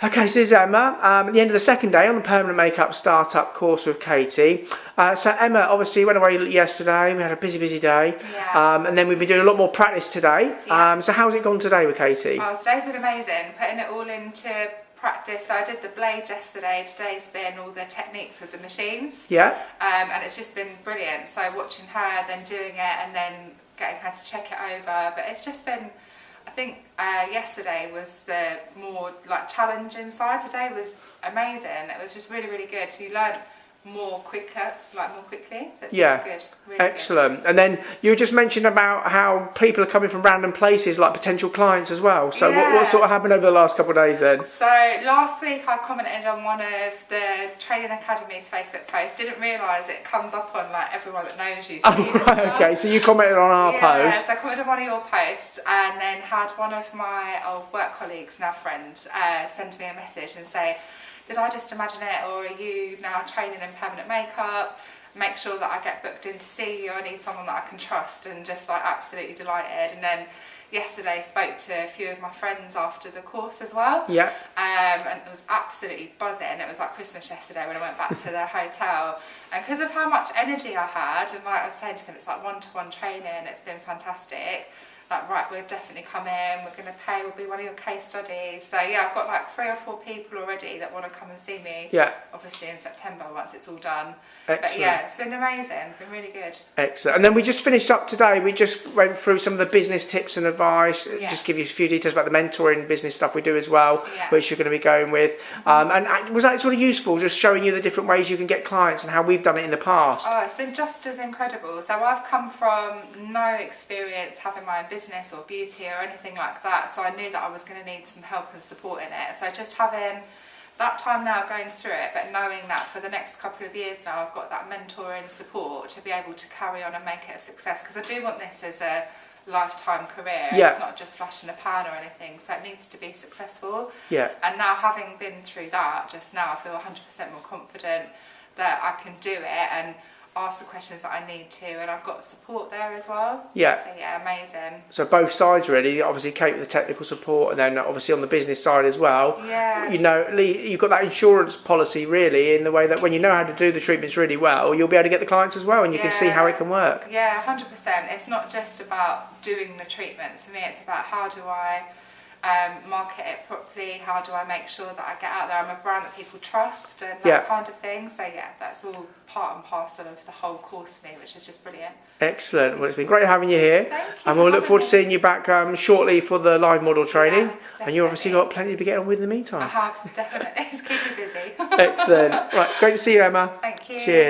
Okay, so this is Emma. At the end of the second day on the permanent makeup startup course with Katy. So Emma obviously went away yesterday. We had a busy day. Yeah. And then we've been doing a lot more practice today. Yeah. So how's it gone today with Katy? Oh, today's been amazing. Putting it all into practice. So I did the blade yesterday. Today's been all the techniques with the machines. Yeah. And it's just been brilliant. So watching her, then doing it, and then getting her to check it over. But it's just been, I think yesterday was the more like challenging side. Today was amazing. It was just really good. So you learn more quickly. So it's Yeah. good. Really Excellent. And then you just mentioned about how people are coming from random places, like potential clients as well. So what sort of happened over the last couple of days then? So last week I commented on one of the Training Academy's Facebook posts. Didn't realise it comes up on like everyone that knows you. Oh, right, okay. So you commented on our post. So I commented on one of your posts and then had one of my old work colleagues, now friend, send me a message and say, did I just imagine it, or are you now training in permanent makeup? Make sure that I get booked in to see you. I need someone that I can trust, and just like absolutely delighted. And then yesterday spoke to a few of my friends after the course as well. Yeah. And it was absolutely buzzing. It was like Christmas yesterday when I went back to the hotel. And because of how much energy I had, and like I was saying to them, it's like one-to-one training. It's been fantastic. Like, right, we'll definitely come in, we're going to pay, we'll be one of your case studies. So yeah, I've got like 3 or 4 people already that want to come and see me. Yeah. Obviously in September once it's all done. Excellent. But yeah, it's been amazing, it's been really good. Excellent. And then we just finished up today. We just went through some of the business tips and advice. Yeah. Just give you a few details about the mentoring business stuff we do as well, Yeah. which you're going to be going with. And was that sort of useful, just showing you the different ways you can get clients and how we've done it in the past? Oh, it's been just as incredible. So I've come from no experience having my own business or beauty or anything like that, so I knew that I was going to need some help and support in it. So just having that time now going through it, but knowing that for the next couple of years now I've got that mentoring support to be able to carry on and make it a success, because I do want this as a lifetime career. Yeah. It's not just flash in the pan or anything, so it needs to be successful. Yeah. And now having been through that, just now I feel 100% more confident that I can do it and ask the questions that I need to, and I've got support there as well. Yeah. So yeah, amazing. So both sides really, obviously Kate with the technical support, and then obviously on the business side as well. Yeah. You know, you've got that insurance policy really, in the way that when you know how to do the treatments really well, you'll be able to get the clients as well, and you can see how it can work. Yeah, 100%. It's not just about doing the treatments. For me, it's about how do I market it properly, how do I make sure that I get out there, I'm a brand that people trust and that kind of thing. So yeah, that's all part and parcel of the whole course for me, which is just brilliant. Excellent. Well, it's been great having you here. Thank you. And we'll look forward to seeing you back shortly for the live model training. Yeah, and you've obviously got plenty to get on with in the meantime. I have, definitely. Keep me busy. Excellent. Right, great to see you, Emma. Thank you. Cheers.